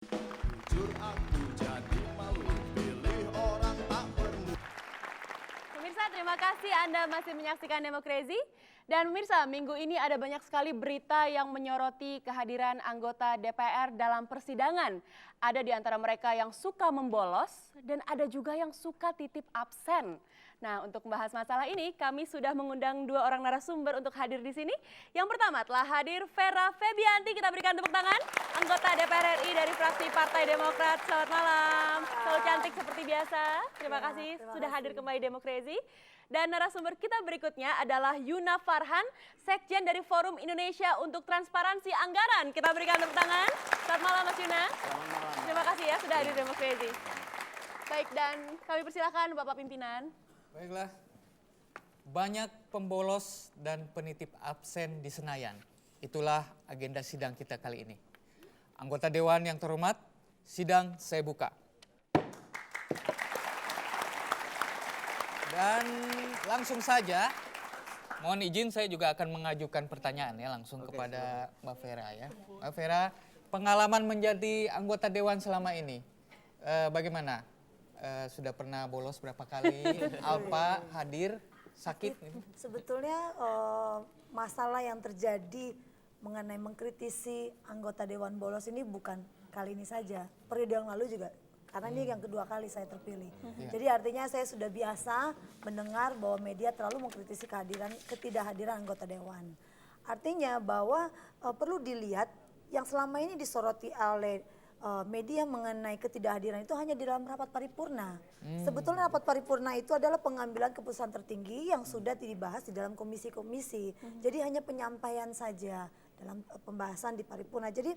Jujur aku jadi malu, pilih orang tak perlu. Pemirsa, terima kasih Anda masih menyaksikan Demokrasi. Dan pemirsa, minggu ini ada banyak sekali berita yang menyoroti kehadiran anggota DPR dalam persidangan. Ada di antara mereka yang suka membolos dan ada juga yang suka titip absen. Nah, untuk membahas masalah ini, kami sudah mengundang dua orang narasumber untuk hadir di sini. Yang pertama telah hadir Vera Febianti, kita berikan tepuk tangan. Anggota DPR RI dari fraksi Partai Demokrat. Selamat malam. Selalu cantik seperti biasa. Terima kasih sudah hadir kembali Demokrasi. Dan narasumber kita berikutnya adalah Yuna Farhan, Sekjen dari Forum Indonesia untuk Transparansi Anggaran. Kita berikan tepuk tangan. Selamat malam Mas Yuna. Selamat malam. Terima kasih ya sudah hadir Demokrasi. Baik, dan kami persilakan Bapak Pimpinan. Baiklah, banyak pembolos dan penitip absen di Senayan. Itulah agenda sidang kita kali ini. Anggota Dewan yang terhormat, sidang saya buka. Dan langsung saja, mohon izin saya juga akan mengajukan pertanyaan ya langsung kepada Mbak Vera ya. Mbak Vera, pengalaman menjadi anggota Dewan selama ini, bagaimana? Sudah pernah bolos berapa kali? Alpa hadir sakit? Sebetulnya masalah yang terjadi mengenai mengkritisi anggota Dewan bolos ini bukan kali ini saja. Periode yang lalu juga, karena ini yang kedua kali saya terpilih. Jadi artinya saya sudah biasa mendengar bahwa media terlalu mengkritisi ketidakhadiran anggota Dewan. Artinya bahwa perlu dilihat yang selama ini disoroti oleh media mengenai ketidakhadiran itu hanya di dalam rapat paripurna. Sebetulnya rapat paripurna itu adalah pengambilan keputusan tertinggi yang sudah dibahas di dalam komisi-komisi. Jadi hanya penyampaian saja dalam pembahasan di paripurna. Jadi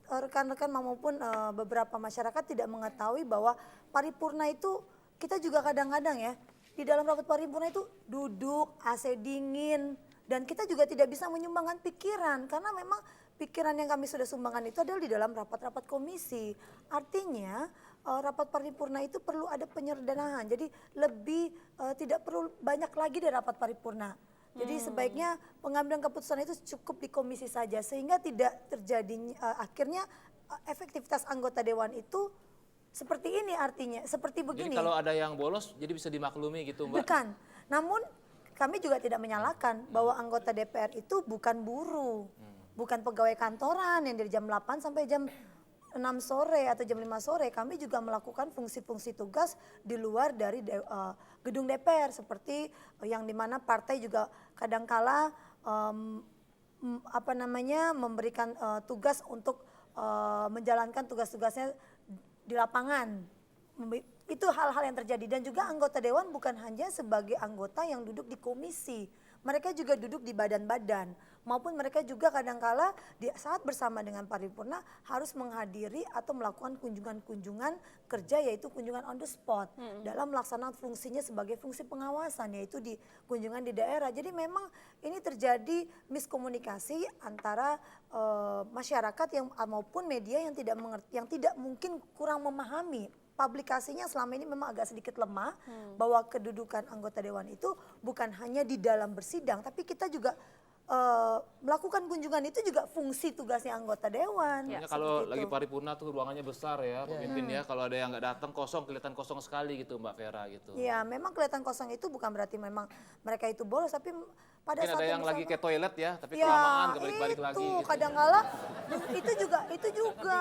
rekan-rekan maupun beberapa masyarakat tidak mengetahui bahwa paripurna itu kita juga kadang-kadang ya di dalam rapat paripurna itu duduk AC dingin dan kita juga tidak bisa menyumbangkan pikiran karena memang pikiran yang kami sudah sumbangkan itu adalah di dalam rapat-rapat komisi. Artinya rapat paripurna itu perlu ada penyederhanaan. Jadi lebih tidak perlu banyak lagi dari rapat paripurna. Jadi sebaiknya pengambilan keputusan itu cukup di komisi saja sehingga tidak terjadi akhirnya efektivitas anggota dewan itu seperti ini artinya, seperti begini. Jadi kalau ada yang bolos jadi bisa dimaklumi gitu Mbak? Bukan, namun kami juga tidak menyalahkan bahwa anggota DPR itu bukan buruh. Bukan pegawai kantoran yang dari jam 8 sampai jam 6 sore atau jam 5 sore. Kami juga melakukan fungsi-fungsi tugas di luar dari gedung DPR. Seperti yang dimana partai juga kadangkala memberikan tugas untuk menjalankan tugas-tugasnya di lapangan. Itu hal-hal yang terjadi. Dan juga anggota dewan bukan hanya sebagai anggota yang duduk di komisi. Mereka juga duduk di badan-badan maupun mereka juga kadangkala di saat bersama dengan paripurna harus menghadiri atau melakukan kunjungan-kunjungan kerja yaitu kunjungan on the spot dalam melaksanakan fungsinya sebagai fungsi pengawasan yaitu di kunjungan di daerah. Jadi memang ini terjadi miskomunikasi antara masyarakat yang maupun media yang tidak mengerti, yang tidak mungkin kurang memahami. Publikasinya selama ini memang agak sedikit lemah bahwa kedudukan anggota dewan itu bukan hanya di dalam bersidang tapi kita juga melakukan kunjungan itu juga fungsi tugasnya anggota dewan. Ya, kalau lagi paripurna tuh ruangannya besar ya pemimpin ya. Kalau ada yang nggak datang kosong kelihatan kosong sekali gitu Mbak Vera gitu. Ya memang kelihatan kosong itu bukan berarti memang mereka itu bolos tapi pada Mungkin saat ada yang lagi ke toilet ya tapi ya, kelamaan kebalik-balik lagi. Itu Gitu. kadang-kala itu juga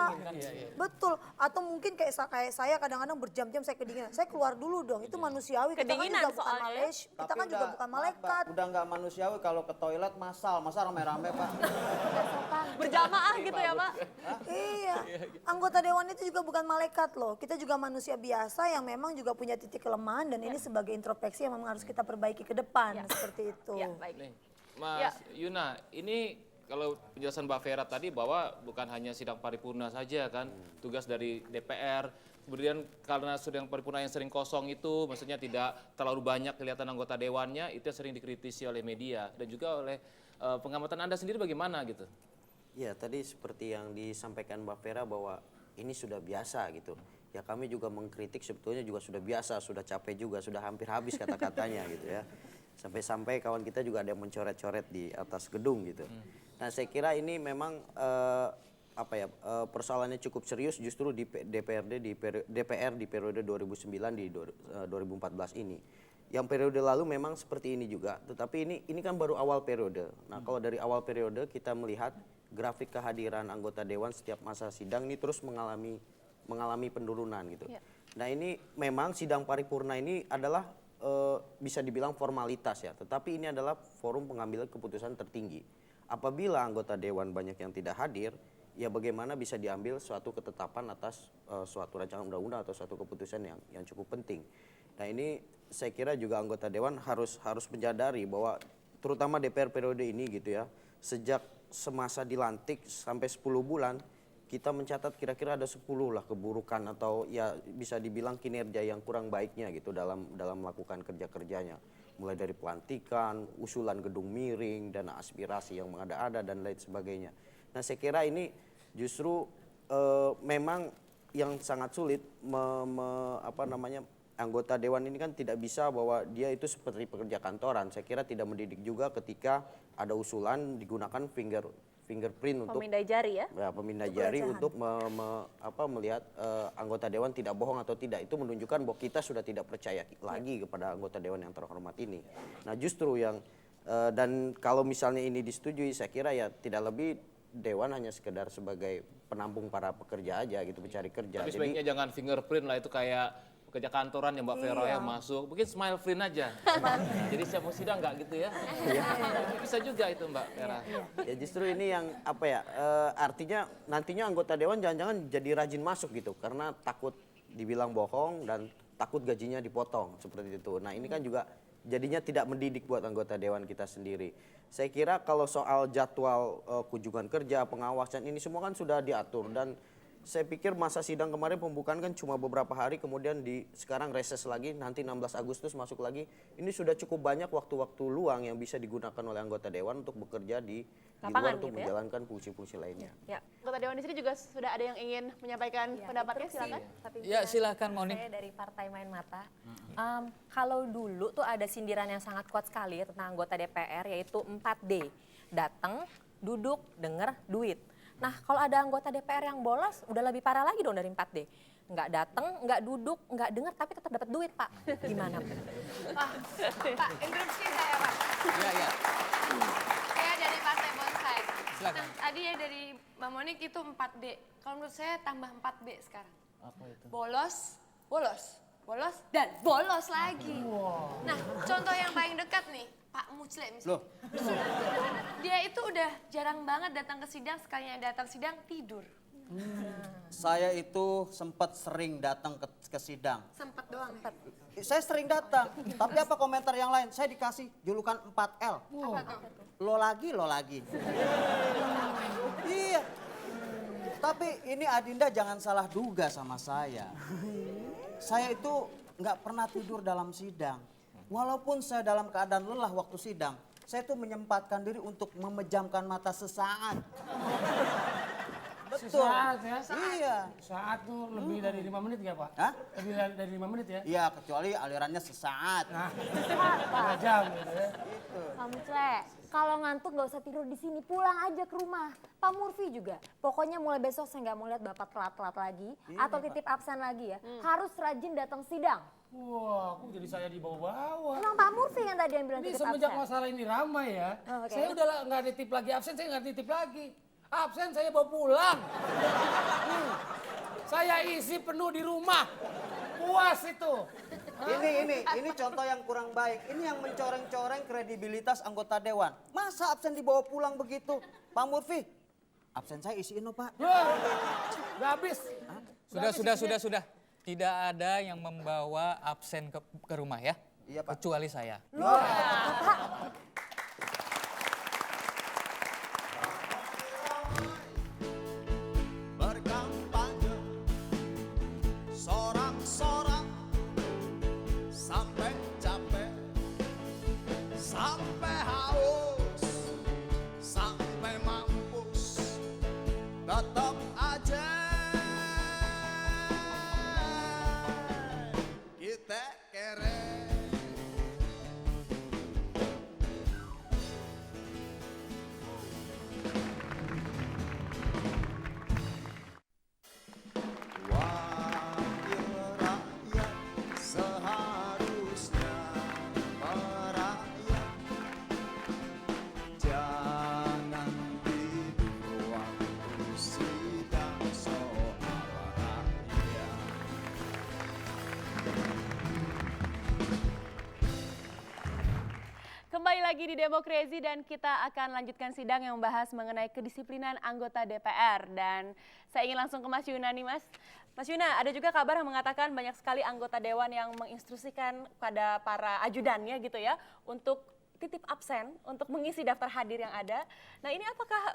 betul atau mungkin kayak saya kadang-kadang berjam-jam saya kedinginan saya keluar dulu dong itu manusiawi kita kan juga bukan Malaysia kita kan juga bukan malaikat. Udah nggak manusiawi kalau ke toilet masa rame-rame Pak. Berjamaah gitu ya Pak? Iya, anggota dewan itu juga bukan malaikat loh. Kita juga manusia biasa yang memang juga punya titik kelemahan dan ini sebagai introspeksi yang memang harus kita perbaiki ke depan seperti itu. Ya, baik. Nih, Mas Yuna, ini kalau penjelasan Mbak Vera tadi bahwa bukan hanya sidang paripurna saja kan, tugas dari DPR. Kemudian karena sidang paripurna yang sering kosong itu, maksudnya tidak terlalu banyak kelihatan anggota dewannya, itu yang sering dikritisi oleh media dan juga oleh pengamatan Anda sendiri bagaimana gitu? Ya tadi seperti yang disampaikan Mbak Vera bahwa ini sudah biasa gitu. Ya kami juga mengkritik sebetulnya juga sudah biasa, sudah capek juga, sudah hampir habis kata-katanya gitu ya. Sampai-sampai kawan kita juga ada yang mencoret-coret di atas gedung gitu. Nah saya kira ini memang persoalannya cukup serius justru di DPR di periode 2009 di 2014 ini. Yang periode lalu memang seperti ini juga, tetapi ini kan baru awal periode. Nah, kalau dari awal periode kita melihat grafik kehadiran anggota dewan setiap masa sidang ini terus mengalami penurunan gitu. Nah, ini memang sidang paripurna ini adalah bisa dibilang formalitas ya, tetapi ini adalah forum pengambilan keputusan tertinggi. Apabila anggota dewan banyak yang tidak hadir, ya bagaimana bisa diambil suatu ketetapan atas suatu rancangan undang-undang atau suatu keputusan yang cukup penting. Nah, ini saya kira juga anggota dewan harus menyadari bahwa terutama DPR periode ini gitu ya, sejak semasa dilantik sampai 10 bulan kita mencatat kira-kira ada 10 lah keburukan atau ya bisa dibilang kinerja yang kurang baiknya gitu dalam melakukan kerja-kerjanya. Mulai dari pelantikan, usulan gedung miring, dana aspirasi yang mengada-ada dan lain sebagainya. Nah, saya kira ini justru memang yang sangat sulit anggota dewan ini kan tidak bisa bahwa dia itu seperti pekerja kantoran. Saya kira tidak mendidik juga ketika ada usulan digunakan fingerprint untuk Pemindai jari ya? Ya, pemindai jari untuk melihat anggota dewan tidak bohong atau tidak. Itu menunjukkan bahwa kita sudah tidak percaya lagi kepada anggota dewan yang terhormat ini. Nah, justru yang dan kalau misalnya ini disetujui, saya kira ya tidak lebih dewan hanya sekedar sebagai penampung para pekerja aja gitu, pencari kerja. Tapi sebaiknya jangan fingerprint lah, itu kayak pekerja kantoran yang Mbak Vera yang masuk, mungkin smile print aja. Jadi siap mau sidang nggak gitu ya? Bisa juga itu Mbak Vera. Ya justru ini yang artinya nantinya anggota dewan jangan-jangan jadi rajin masuk gitu karena takut dibilang bohong dan takut gajinya dipotong seperti itu. Nah, ini kan juga jadinya tidak mendidik buat anggota dewan kita sendiri. Saya kira kalau soal jadwal kunjungan kerja, pengawasan ini semua kan sudah diatur dan saya pikir masa sidang kemarin pembukaan kan cuma beberapa hari, kemudian sekarang reses lagi, nanti 16 Agustus masuk lagi. Ini sudah cukup banyak waktu-waktu luang yang bisa digunakan oleh anggota dewan untuk bekerja di luar untuk gitu ya? menjalankan fungsi-fungsi lainnya. Ya. Anggota dewan di sini juga sudah ada yang ingin menyampaikan pendapatnya, silakan. Ya, silakan Moni. Saya dari Partai Main Mata. Kalau dulu tuh ada sindiran yang sangat kuat sekali ya tentang anggota DPR, yaitu 4D. Datang, duduk, denger, duit. Nah, kalau ada anggota DPR yang bolos, udah lebih parah lagi dong dari 4D. Nggak datang, nggak duduk, nggak dengar, tapi tetap dapat duit, Pak. Gimana, Pak? Pak, interupsi saya, Pak. Iya. Saya dari Partai Bonsai. Silakan. Nah, tadi ya dari Mbak Monik itu 4D. Kalau menurut saya tambah 4B sekarang. Apa itu? Bolos, dan bolos lagi. Nah, contoh yang paling dekat nih, Pak Mucle misalnya. Dia itu udah jarang banget datang ke sidang, sekalinya datang sidang tidur. Saya itu sempat sering datang ke sidang. Sempet doang ya? Saya sering datang, tapi apa komentar yang lain? Saya dikasih julukan 4L. Apa tuh? Lo lagi. Iya. Tapi ini Adinda jangan salah duga sama saya. Saya itu nggak pernah tidur dalam sidang. Walaupun saya dalam keadaan lelah waktu sidang, saya tuh menyempatkan diri untuk memejamkan mata sesaat. Betul. Sesaat ya? Iya. Saat tuh lebih dari 5 menit nggak Pak? Hah? Lebih dari 5 menit ya? Iya, kecuali alirannya sesaat. Nah, 2 jam gitu ya. Pak Mucle, kalau ngantuk nggak usah tidur di sini, pulang aja ke rumah. Pak Murphy juga. Pokoknya mulai besok saya nggak mau lihat Bapak telat-telat lagi atau titip absen lagi ya. Harus rajin datang sidang. Wah, kok jadi saya dibawa-bawa. Emang Pak Murphy yang tadi yang bilang Ini titip semenjak absen. masalah ini ramai ya. Oh, oke. Saya udah nggak nitip lagi absen, saya nggak nitip lagi. Absen saya bawa pulang. Saya isi penuh di rumah. Puas itu. Ini contoh yang kurang baik. Ini yang mencoreng-coreng kredibilitas anggota dewan. Masa absen dibawa pulang begitu? Pak Murphy, absen saya isiin loh Pak. Udah habis. Sudah. Tidak ada yang membawa absen ke rumah ya. Iya, Pak. Kecuali saya. Berkampanye Sorak-sorak Sampai capek Sampai haus Sampai mampus Tetap aja Kita kere lagi di Demokrasi dan kita akan lanjutkan sidang yang membahas mengenai kedisiplinan anggota DPR. Dan saya ingin langsung ke Mas Yuna nih Mas. Mas Yuna, ada juga kabar yang mengatakan banyak sekali anggota Dewan yang menginstruksikan pada para ajudannya gitu ya untuk titip absen untuk mengisi daftar hadir yang ada. Nah ini apakah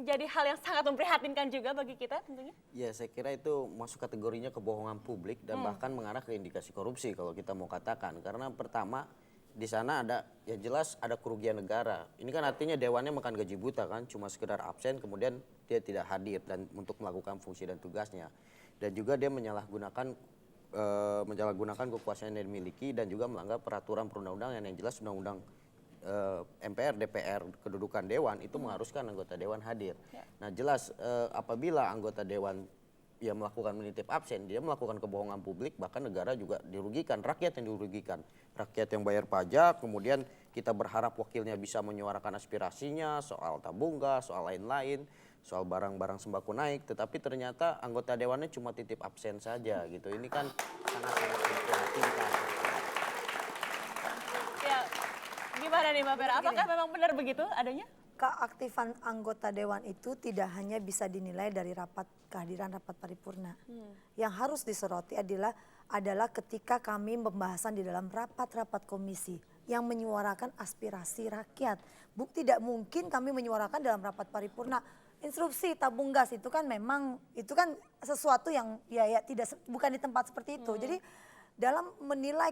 jadi hal yang sangat memprihatinkan juga bagi kita tentunya? Ya, saya kira itu masuk kategorinya kebohongan publik dan bahkan mengarah ke indikasi korupsi kalau kita mau katakan. Karena pertama di sana ada ya jelas ada kerugian negara. Ini kan artinya dewannya makan gaji buta kan, cuma sekedar absen kemudian dia tidak hadir dan untuk melakukan fungsi dan tugasnya. Dan juga dia menyalahgunakan kekuasaan yang dimiliki dan juga melanggar peraturan perundang-undangan yang jelas undang-undang MPR, DPR, kedudukan dewan itu mengharuskan anggota dewan hadir. Nah jelas apabila anggota dewan ya melakukan menitip absen, dia melakukan kebohongan publik, bahkan negara juga dirugikan, rakyat yang dirugikan. Rakyat yang bayar pajak, kemudian kita berharap wakilnya bisa menyuarakan aspirasinya soal tabung gas, soal lain-lain, soal barang-barang sembako naik, tetapi ternyata anggota dewannya cuma titip absen saja gitu. Ini kan sangat-sangat memprihatinkan. Ya, gimana nih Mbak Vera? Apakah memang benar begitu adanya? Keaktifan anggota dewan itu tidak hanya bisa dinilai dari kehadiran rapat paripurna. Yang harus disoroti adalah ketika kami pembahasan di dalam rapat-rapat komisi yang menyuarakan aspirasi rakyat. Tidak mungkin kami menyuarakan dalam rapat paripurna instruksi tabung gas itu kan memang itu kan sesuatu yang ya tidak bukan di tempat seperti itu. Jadi dalam menilai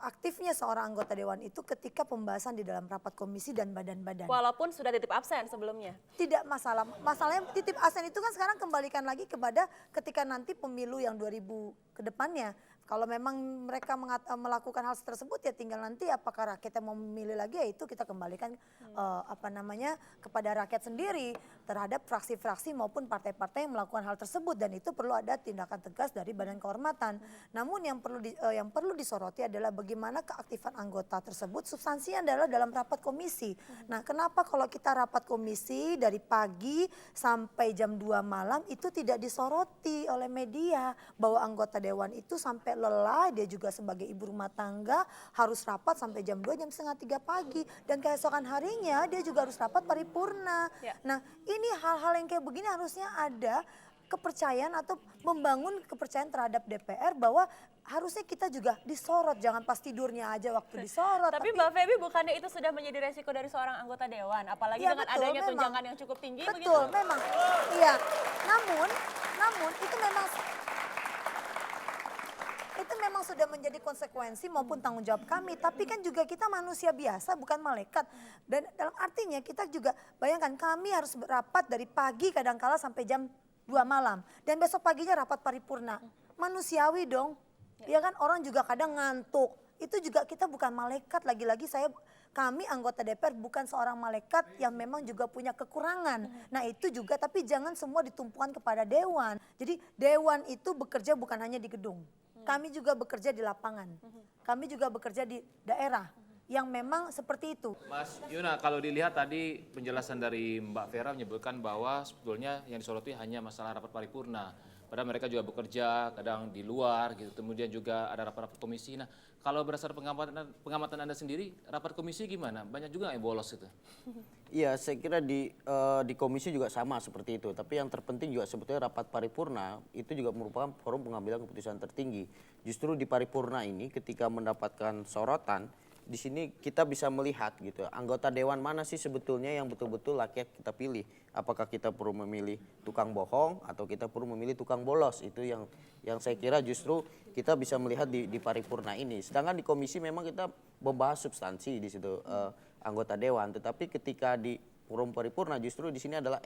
aktifnya seorang anggota dewan itu ketika pembahasan di dalam rapat komisi dan badan-badan. Walaupun sudah titip absen sebelumnya. Tidak masalah. Masalahnya titip absen itu kan sekarang kembalikan lagi kepada ketika nanti pemilu yang 2000 ke depannya. Kalau memang mereka melakukan hal tersebut ya tinggal nanti apakah rakyat yang mau memilih lagi ya itu kita kembalikan kepada rakyat sendiri terhadap fraksi-fraksi maupun partai-partai yang melakukan hal tersebut dan itu perlu ada tindakan tegas dari Badan Kehormatan. Namun yang perlu disoroti adalah bagaimana keaktifan anggota tersebut substansinya adalah dalam rapat komisi. Nah, kenapa kalau kita rapat komisi dari pagi sampai jam 2 malam itu tidak disoroti oleh media bahwa anggota dewan itu sampai lelah, dia juga sebagai ibu rumah tangga harus rapat sampai jam 2, jam setengah 3 pagi. Dan keesokan harinya dia juga harus rapat paripurna. Nah ini hal-hal yang kayak begini harusnya ada kepercayaan atau membangun kepercayaan terhadap DPR bahwa harusnya kita juga disorot, jangan pas tidurnya aja waktu disorot. Tapi Mbak Feby bukannya itu sudah menjadi resiko dari seorang anggota dewan, apalagi ya, dengan betul, adanya memang. tunjangan yang cukup tinggi Betul, begitu? memang. Iya. Namun itu memang sudah menjadi konsekuensi maupun tanggung jawab kami. Tapi kan juga kita manusia biasa, bukan malaikat. Dan dalam artinya kita juga bayangkan kami harus rapat dari pagi kadangkala sampai jam 2 malam. Dan besok paginya rapat paripurna. Manusiawi dong. Ya kan orang juga kadang ngantuk. Itu juga kita bukan malaikat. Lagi-lagi kami anggota DPR bukan seorang malaikat yang memang juga punya kekurangan. Nah itu juga tapi jangan semua ditumpukan kepada dewan. Jadi dewan itu bekerja bukan hanya di gedung. Kami juga bekerja di lapangan. Kami juga bekerja di daerah yang memang seperti itu. Mas Yuna, kalau dilihat tadi penjelasan dari Mbak Vera menyebutkan bahwa sebetulnya yang disoroti hanya masalah rapat paripurna. Padahal mereka juga bekerja kadang di luar gitu. Kemudian juga ada rapat-rapat komisi. Nah, kalau berdasarkan pengamatan Anda sendiri, rapat komisi gimana? Banyak juga yang bolos itu. Iya, saya kira di komisi juga sama seperti itu. Tapi yang terpenting juga sebetulnya rapat paripurna itu juga merupakan forum pengambilan keputusan tertinggi. Justru di paripurna ini ketika mendapatkan sorotan, di sini kita bisa melihat gitu anggota dewan mana sih sebetulnya yang betul-betul rakyat kita pilih. Apakah kita perlu memilih tukang bohong atau kita perlu memilih tukang bolos. Itu yang saya kira justru kita bisa melihat di paripurna ini. Sedangkan di komisi memang kita membahas substansi di situ anggota dewan, tetapi ketika di forum paripurna justru di sini adalah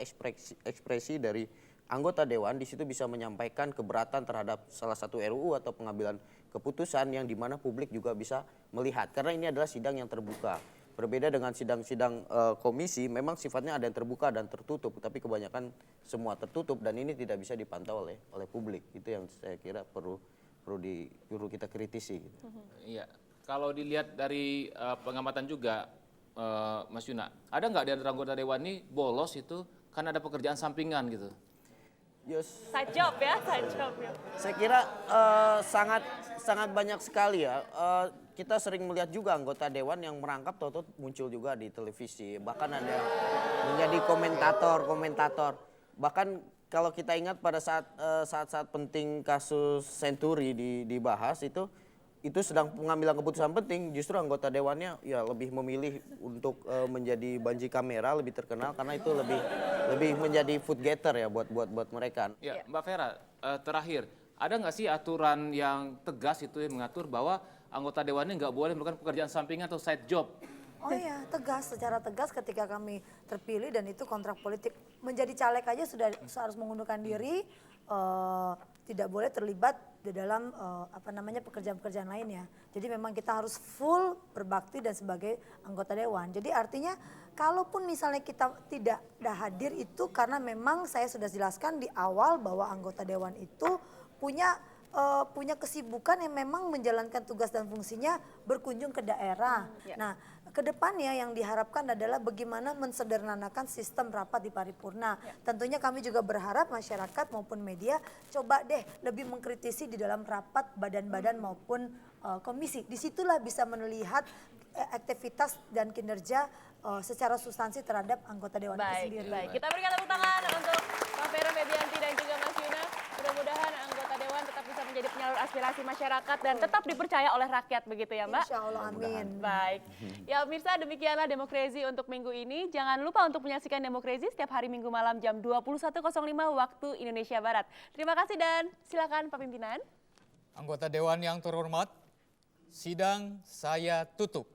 ekspresi dari anggota dewan di situ bisa menyampaikan keberatan terhadap salah satu RUU atau pengambilan keputusan yang dimana publik juga bisa melihat karena ini adalah sidang yang terbuka. Berbeda dengan sidang-sidang komisi memang sifatnya ada yang terbuka dan tertutup, tapi kebanyakan semua tertutup dan ini tidak bisa dipantau oleh publik. Itu yang saya kira perlu kita kritisi. Gitu. Iya, kalau dilihat dari pengamatan juga Mas Yuna, ada nggak di antara anggota dewan ini bolos itu karena ada pekerjaan sampingan gitu? Yes. Side job ya, side job ya. Saya kira sangat banyak sekali ya. Kita sering melihat juga anggota dewan yang merangkap tahu-tahu muncul juga di televisi. Bahkan ada yang menjadi komentator. Bahkan kalau kita ingat pada saat penting kasus Senturi dibahas itu sedang pengambilan keputusan penting, justru anggota dewannya ya lebih memilih untuk menjadi banji kamera, lebih terkenal karena itu lebih menjadi food getter ya buat mereka. Ya, Mbak Vera, terakhir, ada nggak sih aturan yang tegas itu yang mengatur bahwa anggota dewannya nggak boleh melakukan pekerjaan sampingan atau side job? Oh iya, secara tegas ketika kami terpilih dan itu kontrak politik. Menjadi caleg aja sudah harus mengundurkan diri, tidak boleh terlibat di dalam pekerjaan-pekerjaan lainnya. Jadi memang kita harus full berbakti dan sebagai anggota dewan. Jadi artinya kalaupun misalnya kita tidak hadir itu karena memang saya sudah jelaskan di awal bahwa anggota dewan itu punya kesibukan yang memang menjalankan tugas dan fungsinya berkunjung ke daerah. Nah, kedepannya yang diharapkan adalah bagaimana mensederhanakan sistem rapat di paripurna. Tentunya kami juga berharap masyarakat maupun media coba deh lebih mengkritisi di dalam rapat badan-badan maupun komisi. Disitulah bisa melihat aktivitas dan kinerja secara substansi terhadap anggota dewan itu sendiri. Baik, kita berikan tepuk tangan untuk Mbak Vera Febianti dan juga Mas Yuna. Mudah-mudahan anggota dewan tetap bisa menjadi penyalur aspirasi masyarakat dan tetap dipercaya oleh rakyat begitu ya Mbak? Insya Allah, amin. Baik, ya pemirsa demikianlah Demokrasi untuk minggu ini. Jangan lupa untuk menyaksikan Demokrasi setiap hari Minggu malam jam 21.05 waktu Indonesia Barat. Terima kasih dan silakan Pak Pimpinan. Anggota dewan yang terhormat, sidang saya tutup.